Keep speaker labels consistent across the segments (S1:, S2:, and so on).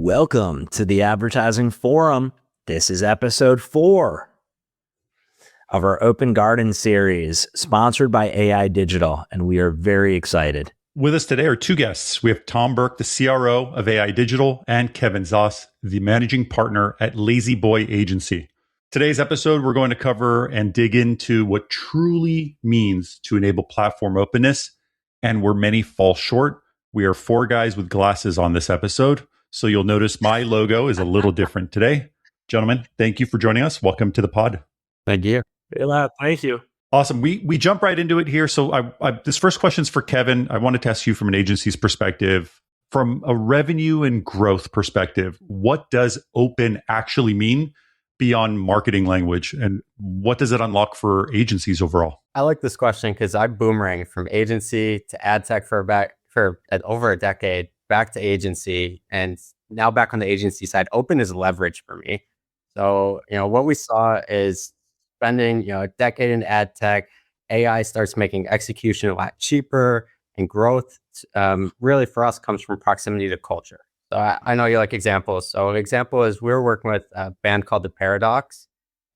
S1: Welcome to the Advertising Forum. This is episode 4 of our Open Garden series, sponsored by AI Digital, and we are very excited.
S2: With us today are two guests. We have Tom Burke, the CRO of AI Digital, and Kevin Zoss, the managing partner at Lazy Boy Agency. Today's episode, we're going to cover and dig into what truly means to enable platform openness and where many fall short. We are 4 guys with glasses on this episode, so you'll notice my logo is a little different today. Gentlemen, thank you for joining us. Welcome to the pod.
S1: Thank you.
S3: Thank you.
S2: Awesome. We jump right into it here. So this first question is for Kevin. I wanted to ask you from an agency's perspective, from a revenue and growth perspective, what does open actually mean beyond marketing language, and what does it unlock for agencies overall?
S4: I like this question because I boomeranged from agency to ad tech for over a decade, back to agency, and now back on the agency side. Open is leverage for me. So, what we saw is spending, a decade in ad tech, AI starts making execution a lot cheaper, and growth really for us comes from proximity to culture. So I know you like examples. So an example is we were working with a band called The Paradox,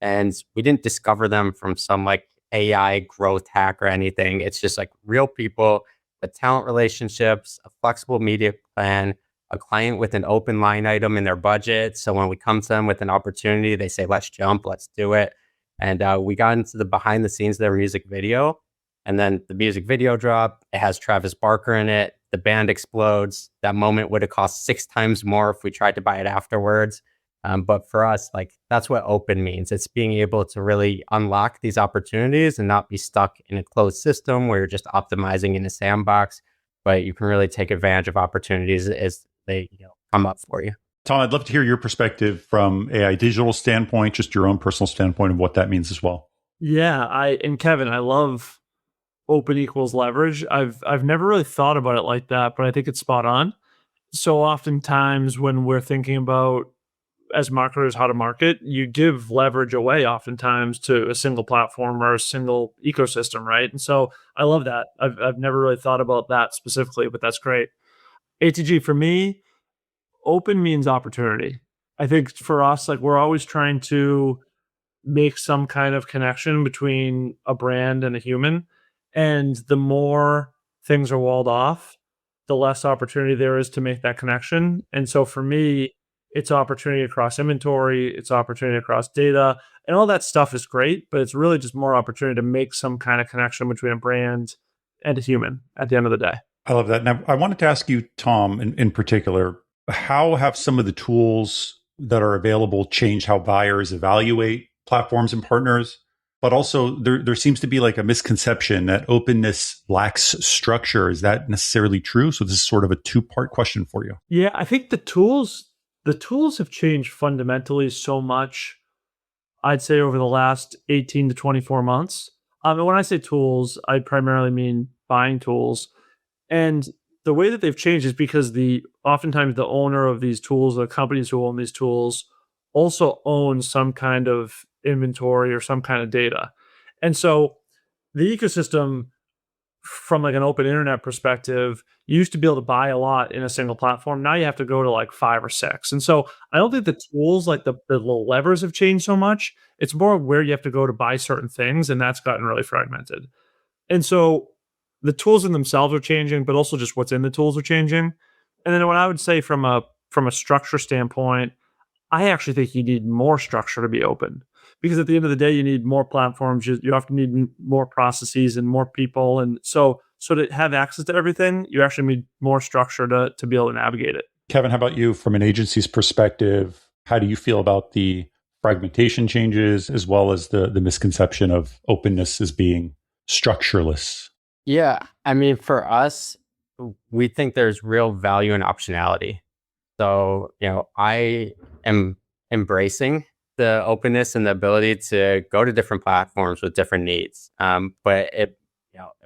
S4: and we didn't discover them from some like AI growth hack or anything. It's just like real people, the talent relationships, a flexible media plan, a client with an open line item in their budget. So when we come to them with an opportunity, they say, let's jump, let's do it. And we got into the behind the scenes of their music video. And then the music video dropped. It has Travis Barker in it. The band explodes. That moment would have cost 6 times more if we tried to buy it afterwards. But for us, that's what open means. It's being able to really unlock these opportunities and not be stuck in a closed system where you're just optimizing in a sandbox, but you can really take advantage of opportunities as they come up for you.
S2: Tom, I'd love to hear your perspective from AI Digital standpoint, just your own personal standpoint of what that means as well.
S3: Yeah, and Kevin, I love open equals leverage. I've never really thought about it like that, but I think it's spot on. So oftentimes when we're thinking about, as marketers, how to market, you give leverage away oftentimes to a single platform or a single ecosystem, right? And so I love that. I've never really thought about that specifically, but that's great. ATG, for me, open means opportunity. I think for us, we're always trying to make some kind of connection between a brand and a human. And the more things are walled off, the less opportunity there is to make that connection. And so for me, it's opportunity across inventory, it's opportunity across data, and all that stuff is great, but it's really just more opportunity to make some kind of connection between a brand and a human at the end of the day.
S2: I love that. Now, I wanted to ask you, Tom, in particular, how have some of the tools that are available changed how buyers evaluate platforms and partners? But also, there seems to be a misconception that openness lacks structure. Is that necessarily true? So this is sort of a 2-part question for you.
S3: Yeah, I think the tools have changed fundamentally so much, I'd say, over the last 18 to 24 months. And when I say tools, I primarily mean buying tools. And the way that they've changed is because oftentimes the owner of these tools, the companies who own these tools, also own some kind of inventory or some kind of data. And so the ecosystem, from an open internet perspective, you used to be able to buy a lot in a single platform. Now you have to go to 5 or 6. And so I don't think the tools, the little levers, have changed so much. It's more where you have to go to buy certain things, and that's gotten really fragmented. And so the tools in themselves are changing, but also just what's in the tools are changing. And then what I would say from a structure standpoint, I actually think you need more structure to be open, because at the end of the day, you need more platforms. You often need more processes and more people. And so to have access to everything, you actually need more structure to be able to navigate it.
S2: Kevin, how about you from an agency's perspective? How do you feel about the fragmentation changes as well as the misconception of openness as being structureless?
S4: Yeah, I mean, for us, we think there's real value in optionality. So, I am embracing the openness and the ability to go to different platforms with different needs. But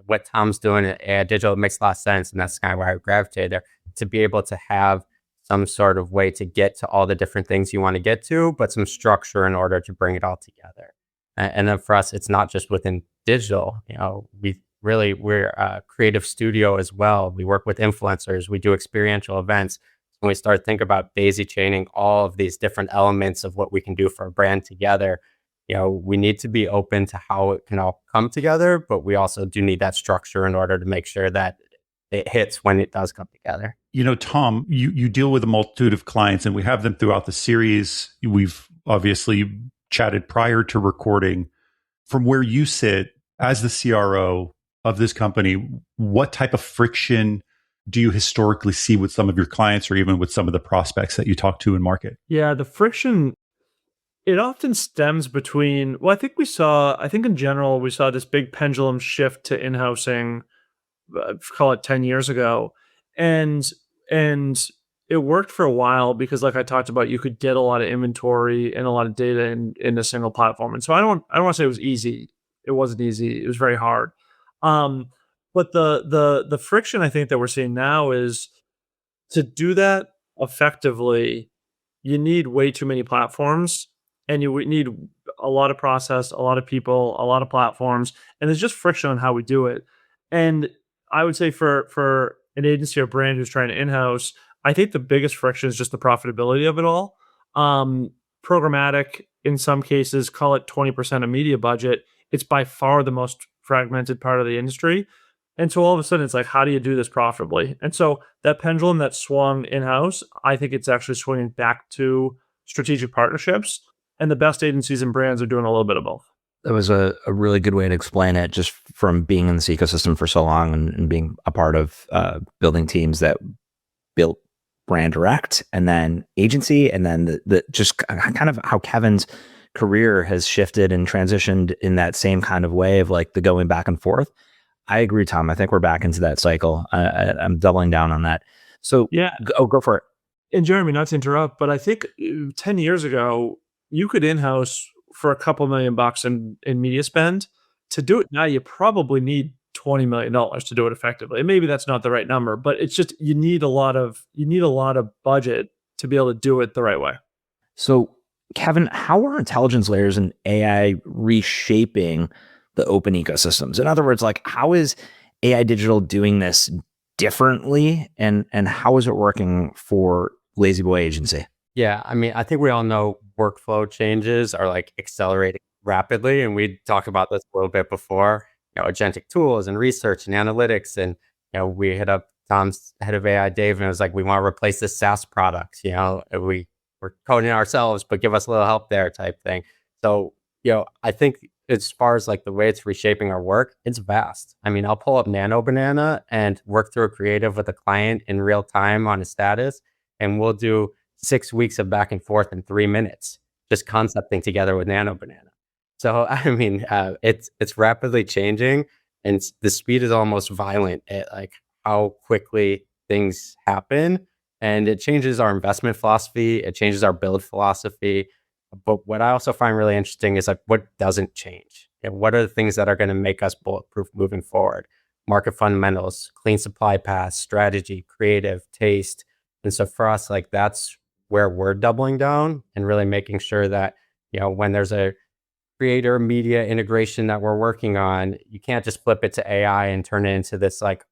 S4: what Tom's doing at AI Digital makes a lot of sense, and that's kind of why I gravitated there, to be able to have some sort of way to get to all the different things you want to get to, but some structure in order to bring it all together. And then for us, it's not just within digital. We're a creative studio as well. We work with influencers. We do experiential events. when we start thinking about daisy chaining all of these different elements of what we can do for a brand together, we need to be open to how it can all come together, but we also do need that structure in order to make sure that it hits when it does come together.
S2: Tom, you deal with a multitude of clients, and we have them throughout the series. We've obviously chatted prior to recording. From where you sit as the CRO of this company, what type of friction do you historically see with some of your clients or even with some of the prospects that you talk to in market?
S3: Yeah, the friction, it often stems between, I think in general, we saw this big pendulum shift to in-housing, call it 10 years ago. And it worked for a while because, like I talked about, you could get a lot of inventory and a lot of data in a single platform. And so I don't want to say it was easy. It wasn't easy. It was very hard. But the friction I think that we're seeing now is to do that effectively, you need way too many platforms, and you would need a lot of process, a lot of people, a lot of platforms, and there's just friction on how we do it. And I would say for an agency or brand who's trying to in-house, I think the biggest friction is just the profitability of it all. Programmatic, in some cases, call it 20% of media budget. It's by far the most fragmented part of the industry. And so all of a sudden, it's like, how do you do this profitably? And so that pendulum that swung in-house, I think it's actually swinging back to strategic partnerships. And the best agencies and brands are doing a little bit of both.
S1: That was a really good way to explain it, just from being in this ecosystem for so long and being a part of building teams that built brand direct and then agency, and then the just kind of how Kevin's career has shifted and transitioned in that same kind of way of like the going back and forth. I agree, Tom. I think we're back into that cycle. I'm doubling down on that. So
S3: yeah,
S1: go for it.
S3: And Jeremy, not to interrupt, but I think 10 years ago, you could in-house for a couple $1 million in media spend. To do it now, you probably need $20 million to do it effectively. And maybe that's not the right number, but it's just you need a lot of budget to be able to do it the right way.
S1: So, Kevin, how are intelligence layers and AI reshaping the open ecosystems? In other words, like, how is AI digital doing this differently, and how is it working for Lazy Boy Agency?
S4: Yeah, I mean, I think we all know workflow changes are like accelerating rapidly, and we talked about this a little bit before. Agentic tools and research and analytics, and we hit up Tom's head of AI, Dave, and it was like, we want to replace this SaaS product. We're coding it ourselves, but give us a little help there, type thing. So, I think as far as like the way it's reshaping our work, it's vast. I mean, I'll pull up Nano Banana and work through a creative with a client in real time on a status, and we'll do 6 weeks of back and forth in 3 minutes, just concepting together with Nano Banana. So, I mean, it's rapidly changing, and the speed is almost violent at like how quickly things happen. And it changes our investment philosophy. It changes our build philosophy. But what I also find really interesting is like, what doesn't change? And what are the things that are going to make us bulletproof moving forward? Market fundamentals, clean supply paths, strategy, creative, taste. And so for us, like, that's where we're doubling down and really making sure that, when there's a creator media integration that we're working on, you can't just flip it to AI and turn it into this like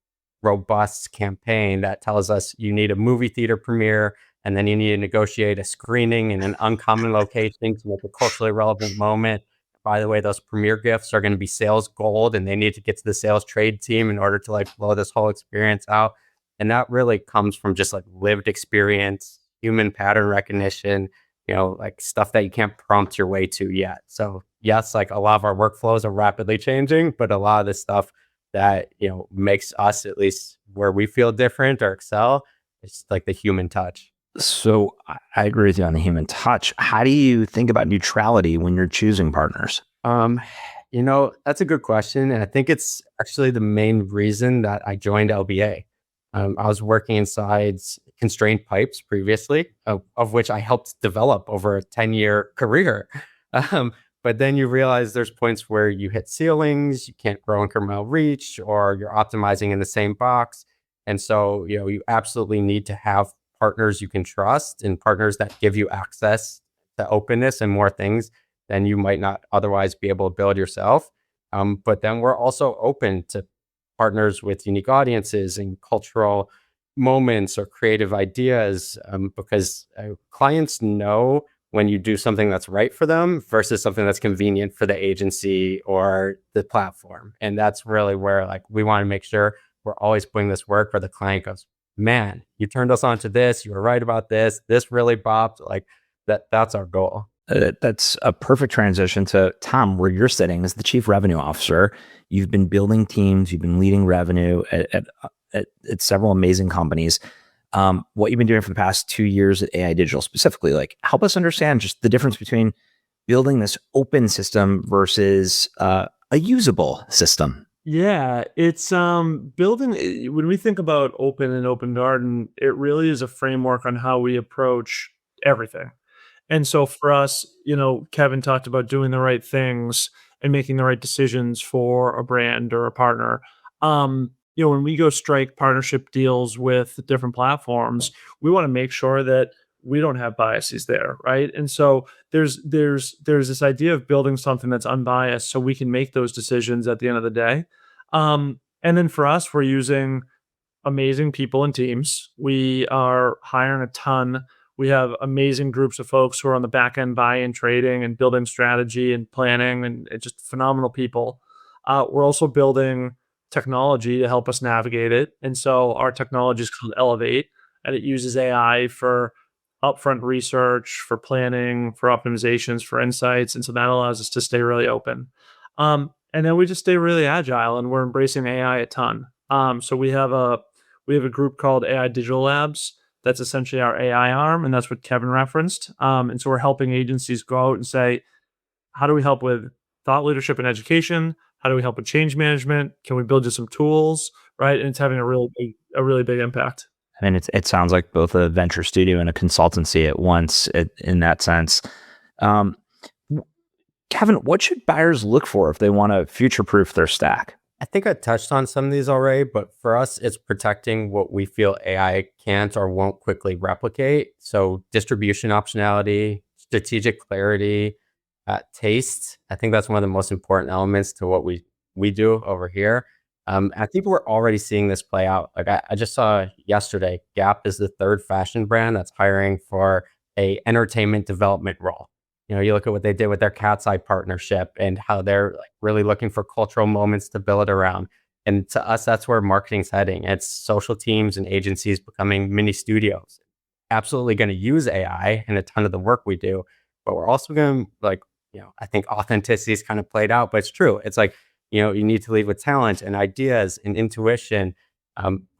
S4: robust campaign that tells us you need a movie theater premiere, and then you need to negotiate a screening in an uncommon location to make a culturally relevant moment. By the way, those premiere gifts are going to be sales gold, and they need to get to the sales trade team in order to like blow this whole experience out. And that really comes from just like lived experience, human pattern recognition, like stuff that you can't prompt your way to yet. So yes, like a lot of our workflows are rapidly changing, but a lot of this stuff that, makes us, at least where we feel different or excel, it's like the human touch.
S1: So I agree with you on the human touch. How do you think about neutrality when you're choosing partners?
S4: That's a good question. And I think it's actually the main reason that I joined LBA. I was working inside constrained pipes previously, of which I helped develop over a 10-year career. But then you realize there's points where you hit ceilings, you can't grow incremental reach, or you're optimizing in the same box. And so, you absolutely need to have partners you can trust, and partners that give you access to openness and more things than you might not otherwise be able to build yourself. But then we're also open to partners with unique audiences and cultural moments or creative ideas, because clients know when you do something that's right for them versus something that's convenient for the agency or the platform. And that's really where like we want to make sure we're always putting this work where the client goes, man, you turned us on to this. You were right about this. This really bopped. Like that's our goal.
S1: That's a perfect transition to Tom, where you're sitting as the chief revenue officer. You've been building teams. You've been leading revenue at several amazing companies. What you've been doing for the past 2 years at AI Digital specifically, like help us understand just the difference between building this open system versus a usable system.
S3: Yeah, it's building. When we think about open and open garden, it really is a framework on how we approach everything. And so for us, Kevin talked about doing the right things and making the right decisions for a brand or a partner. When we go strike partnership deals with different platforms, we want to make sure that we don't have biases there, right? And so there's this idea of building something that's unbiased so we can make those decisions at the end of the day. And then for us, we're using amazing people and teams. We are hiring a ton. We have amazing groups of folks who are on the back end buy-in trading and building strategy and planning and just phenomenal people. We're also building technology to help us navigate it. And so our technology is called Elevate, and it uses AI for upfront research, for planning, for optimizations, for insights. And so that allows us to stay really open. And then we just stay really agile, and we're embracing AI a ton. So we have a group called AI Digital Labs. That's essentially our AI arm, and that's what Kevin referenced. And so we're helping agencies go out and say, how do we help with thought leadership and education? How do we help with change management? Can we build you some tools, right? And it's having a really big impact.
S1: I mean, it sounds like both a venture studio and a consultancy at once in that sense. Kevin, what should buyers look for if they want to future-proof their stack?
S4: I think I touched on some of these already, but for us, it's protecting what we feel AI can't or won't quickly replicate. So distribution optionality, strategic clarity, taste. I think that's one of the most important elements to what we do over here. I think we're already seeing this play out. Like I just saw yesterday, Gap is the third fashion brand that's hiring for a entertainment development role. You look at what they did with their Cat's Eye partnership and how they're like really looking for cultural moments to build around. And to us, that's where marketing's heading. It's social teams and agencies becoming mini studios. Absolutely going to use AI in a ton of the work we do, but we're also going to I think authenticity is kind of played out, but it's true. It's like, you need to lead with talent and ideas and intuition,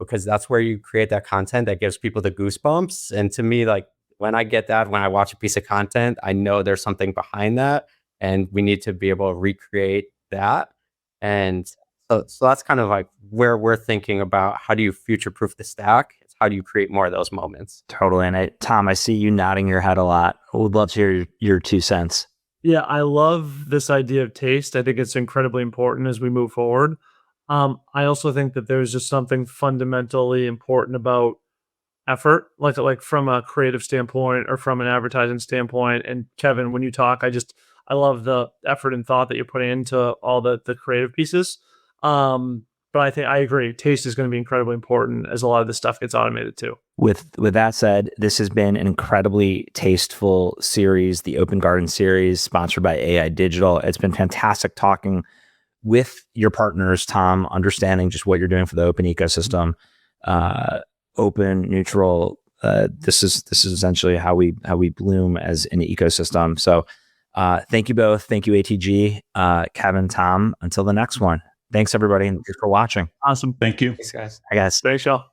S4: because that's where you create that content that gives people the goosebumps. And to me, like, when I get that, when I watch a piece of content, I know there's something behind that, and we need to be able to recreate that. And so that's kind of like where we're thinking about how do you future-proof the stack? It's how do you create more of those moments?
S1: Totally. And Tom, I see you nodding your head a lot. I would love to hear your 2 cents.
S3: Yeah, I love this idea of taste. I think it's incredibly important as we move forward. I also think that there's just something fundamentally important about effort, like from a creative standpoint or from an advertising standpoint. And Kevin, when you talk, I love the effort and thought that you're putting into all the creative pieces. But I think I agree. Taste is going to be incredibly important as a lot of this stuff gets automated too.
S1: With that said, this has been an incredibly tasteful series, the Open Garden series, sponsored by AI Digital. It's been fantastic talking with your partners, Tom, understanding just what you're doing for the open ecosystem, open, neutral. This is essentially how we bloom as an ecosystem. So thank you both. Thank you, ATG, Kevin, Tom. Until the next one. Thanks, everybody, and thanks for watching.
S3: Awesome.
S2: Thank you.
S4: Thanks, guys.
S1: Hi, guys.
S3: Thanks, y'all.